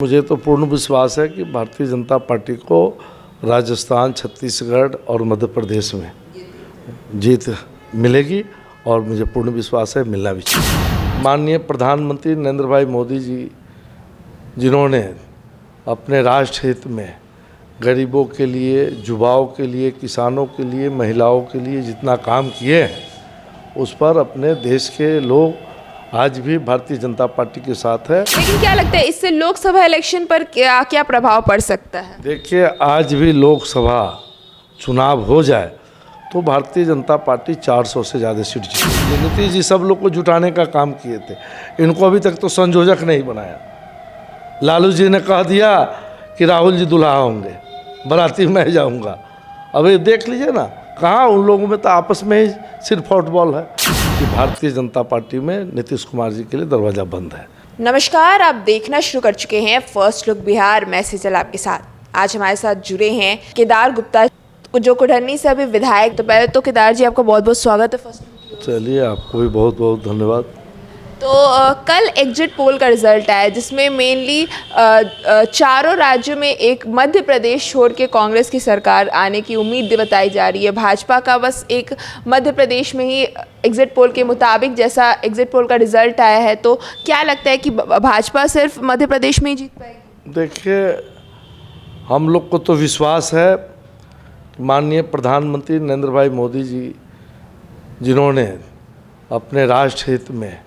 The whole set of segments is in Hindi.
मुझे तो पूर्ण विश्वास है कि भारतीय जनता पार्टी को राजस्थान, छत्तीसगढ़ और मध्य प्रदेश में जीत मिलेगी और मुझे पूर्ण विश्वास है मिलना भी चाहिए। माननीय प्रधानमंत्री नरेंद्र भाई मोदी जी, जिन्होंने अपने राष्ट्र हित में गरीबों के लिए, युवाओं के लिए, किसानों के लिए, महिलाओं के लिए जितना काम किए हैं, उस पर अपने देश के लोग आज भी भारतीय जनता पार्टी के साथ है। लेकिन क्या लगता है इससे लोकसभा इलेक्शन पर क्या क्या प्रभाव पड़ सकता है? देखिए, आज भी लोकसभा चुनाव हो जाए तो भारतीय जनता पार्टी 400 से ज़्यादा सीट जीतेगी। नीतीश जी सब लोग को जुटाने का काम किए थे, इनको अभी तक तो संयोजक नहीं बनाया। लालू जी ने कह दिया कि राहुल जी दुल्हा होंगे, बाराती मैं जाऊंगा। अभी देख लीजिए ना, कहाँ उन लोगों में तो आपस में ही सिर्फ फुटबॉल है कि भारतीय जनता पार्टी में नीतीश कुमार जी के लिए दरवाज़ा बंद है। नमस्कार, आप देखना शुरू कर चुके हैं फर्स्ट लुक बिहार। मैं सेजल आपके साथ। आज हमारे साथ जुड़े हैं केदार गुप्ता, जो कुढ़नी से अभी विधायक। तो पहले तो केदार जी आपका बहुत बहुत स्वागत है फर्स्ट लुक। चलिए, आपको भी बहुत बहुत धन्यवाद। तो कल एग्जिट पोल का रिजल्ट आया, जिसमें मेनली चारों राज्यों में एक मध्य प्रदेश छोड़ के कांग्रेस की सरकार आने की उम्मीद बताई जा रही है। भाजपा का बस एक मध्य प्रदेश में ही एग्जिट पोल के मुताबिक जैसा एग्जिट पोल का रिजल्ट आया है। तो क्या लगता है कि भाजपा सिर्फ मध्य प्रदेश में ही जीत पाएगी? देखिए, हम लोग को तो विश्वास है कि माननीय प्रधानमंत्री नरेंद्र भाई मोदी जी, जिन्होंने अपने राष्ट्र हित में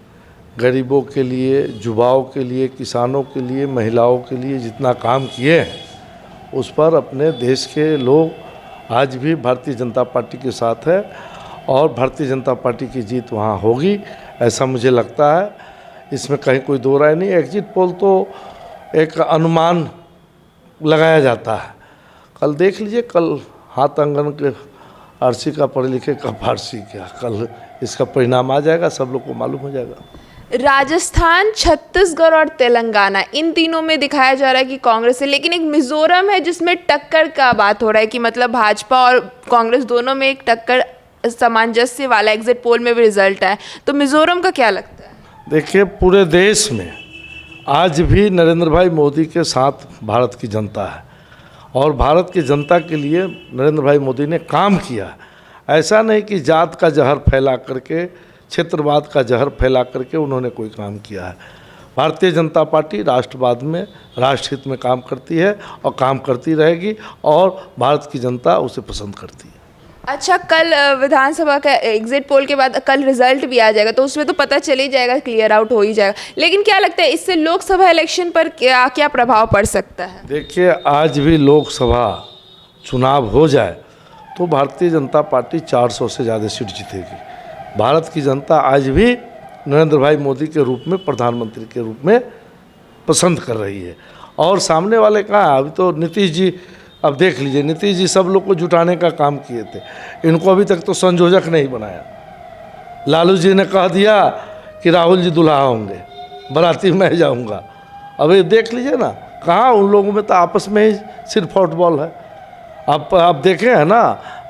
गरीबों के लिए, युवाओं के लिए, किसानों के लिए, महिलाओं के लिए जितना काम किए हैं, उस पर अपने देश के लोग आज भी भारतीय जनता पार्टी के साथ है और भारतीय जनता पार्टी की जीत वहाँ होगी, ऐसा मुझे लगता है। इसमें कहीं कोई दो राय नहीं। एग्जिट पोल तो एक अनुमान लगाया जाता है। कल देख लीजिए, कल हाथ आंगन के आरसी का पढ़े लिखे का फारसी क्या, कल इसका परिणाम आ जाएगा, सब लोग को मालूम हो जाएगा। राजस्थान, छत्तीसगढ़ और तेलंगाना, इन तीनों में दिखाया जा रहा है कि कांग्रेस है, लेकिन एक मिजोरम है जिसमें टक्कर का बात हो रहा है कि मतलब भाजपा और कांग्रेस दोनों में एक टक्कर सामंजस्य वाला एग्जिट पोल में भी रिजल्ट है। तो मिजोरम का क्या लगता है? देखिए, पूरे देश में आज भी नरेंद्र भाई मोदी के साथ भारत की जनता है और भारत की जनता के लिए नरेंद्र भाई मोदी ने काम किया। ऐसा नहीं कि जात का जहर फैला करके, क्षेत्रवाद का जहर फैला करके उन्होंने कोई काम किया है। भारतीय जनता पार्टी राष्ट्रवाद में, राष्ट्रहित में काम करती है और काम करती रहेगी और भारत की जनता उसे पसंद करती है। अच्छा, कल विधानसभा का एग्जिट पोल के बाद कल रिजल्ट भी आ जाएगा, तो उसमें तो पता चल ही जाएगा, क्लियर आउट हो ही जाएगा। लेकिन क्या लगता है इससे लोकसभा इलेक्शन पर क्या क्या प्रभाव पड़ सकता है? देखिए, आज भी लोकसभा चुनाव हो जाए तो भारतीय जनता पार्टी 400 से ज़्यादा सीट जीतेगी। भारत की जनता आज भी नरेंद्र भाई मोदी के रूप में, प्रधानमंत्री के रूप में पसंद कर रही है। और सामने वाले कहाँ, अभी तो नीतीश जी, अब देख लीजिए, नीतीश जी सब लोग को जुटाने का काम किए थे, इनको अभी तक तो संयोजक नहीं बनाया। लालू जी ने कह दिया कि राहुल जी दुल्हा होंगे, बाराती मैं जाऊंगा। अभी देख लीजिए ना, कहाँ उन लोगों में तो आपस में ही सिर्फ फुटबॉल है। आप देखे हैं ना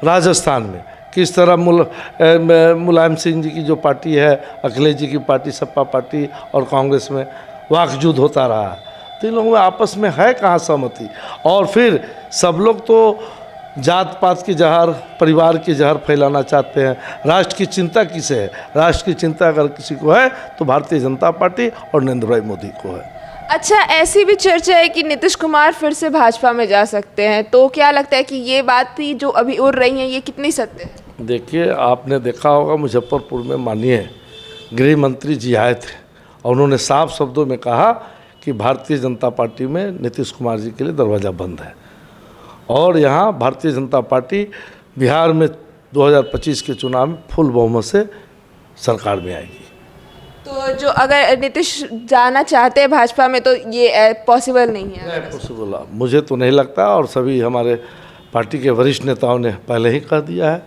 राजस्थान में किस तरह मुलायम सिंह जी की जो पार्टी है, अखिलेश जी की पार्टी, सपा पार्टी और कांग्रेस में वाकजुद होता रहा है। तो इन लोगों में आपस में है कहाँ सहमति? और फिर सब लोग तो जात पात की जहर, परिवार की जहर फैलाना चाहते हैं। राष्ट्र की चिंता किसे है? राष्ट्र की चिंता अगर किसी को है तो भारतीय जनता पार्टी और नरेंद्र भाई मोदी को है। अच्छा, ऐसी भी चर्चा है कि नीतीश कुमार फिर से भाजपा में जा सकते हैं, तो क्या लगता है कि ये बात थी जो अभी उड़ रही है, ये कितनी सत्य है? देखिए, आपने देखा होगा मुजफ्फरपुर में माननीय गृह मंत्री जी आए थे और उन्होंने साफ शब्दों में कहा कि भारतीय जनता पार्टी में नीतीश कुमार जी के लिए दरवाज़ा बंद है और यहाँ भारतीय जनता पार्टी बिहार में 2025 के चुनाव में फुल बहुमत से सरकार में आएगी। तो जो अगर नीतीश जाना चाहते हैं भाजपा में, तो ये पॉसिबल नहीं है? नहीं पॉसिबल, मुझे तो नहीं लगता। और सभी हमारे पार्टी के वरिष्ठ नेताओं ने पहले ही कह दिया है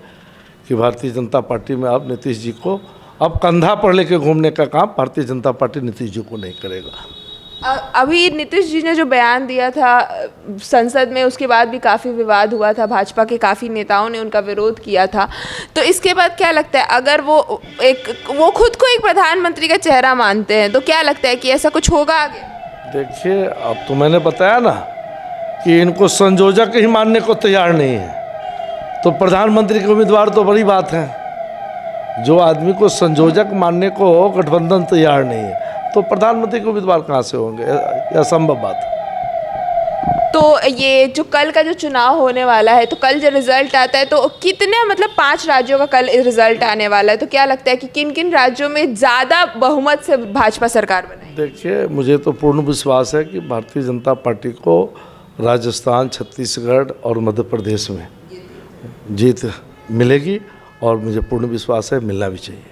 कि भारतीय जनता पार्टी में अब नीतीश जी को, अब कंधा पर लेके घूमने का काम भारतीय जनता पार्टी नीतीश जी को नहीं करेगा। अभी नीतीश जी ने जो बयान दिया था संसद में, उसके बाद भी काफ़ी विवाद हुआ था, भाजपा के काफ़ी नेताओं ने उनका विरोध किया था। तो इसके बाद क्या लगता है, अगर वो खुद को एक प्रधानमंत्री का चेहरा मानते हैं, तो क्या लगता है कि ऐसा कुछ होगा आगे? देखिए, अब तो मैंने बताया ना कि इनको संयोजक ही मानने को तैयार नहीं है, तो प्रधानमंत्री के उम्मीदवार तो बड़ी बात है। जो आदमी को संयोजक मानने को गठबंधन तैयार नहीं है, तो प्रधानमंत्री के उम्मीदवार कहाँ से होंगे? यह असंभव बात है। तो ये जो कल का जो चुनाव होने वाला है, तो कल जो रिजल्ट आता है, तो कितने मतलब 5 राज्यों का कल रिजल्ट आने वाला है, तो क्या लगता है कि किन किन राज्यों में ज़्यादा बहुमत से भाजपा सरकार बनाएगी? देखिए, मुझे तो पूर्ण विश्वास है कि भारतीय जनता पार्टी को राजस्थान, छत्तीसगढ़ और मध्य प्रदेश में जीत मिलेगी, और मुझे पूर्ण विश्वास है मिलना भी चाहिए।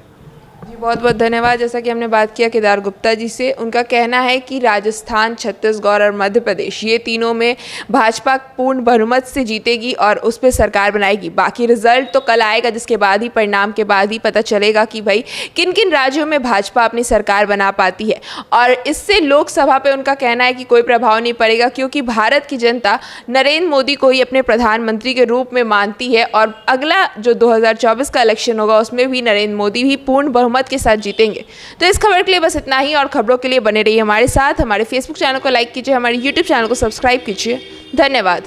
जी, बहुत बहुत धन्यवाद। जैसा कि हमने बात किया केदार गुप्ता जी से, उनका कहना है कि राजस्थान, छत्तीसगढ़ और मध्य प्रदेश, ये तीनों में भाजपा पूर्ण बहुमत से जीतेगी और उस पर सरकार बनाएगी। बाकी रिजल्ट तो कल आएगा, जिसके बाद ही, परिणाम के बाद ही पता चलेगा कि भाई किन किन राज्यों में भाजपा अपनी सरकार बना पाती है। और इससे लोकसभा पे उनका कहना है कि कोई प्रभाव नहीं पड़ेगा, क्योंकि भारत की जनता नरेंद्र मोदी को ही अपने प्रधानमंत्री के रूप में मानती है, और अगला जो 2024 का इलेक्शन होगा उसमें भी नरेंद्र मोदी ही पूर्ण बहुमत के साथ जीतेंगे। तो इस खबर के लिए बस इतना ही, और खबरों के लिए बने रहिए हमारे साथ। हमारे फेसबुक चैनल को लाइक कीजिए, हमारे यूट्यूब चैनल को सब्सक्राइब कीजिए। धन्यवाद।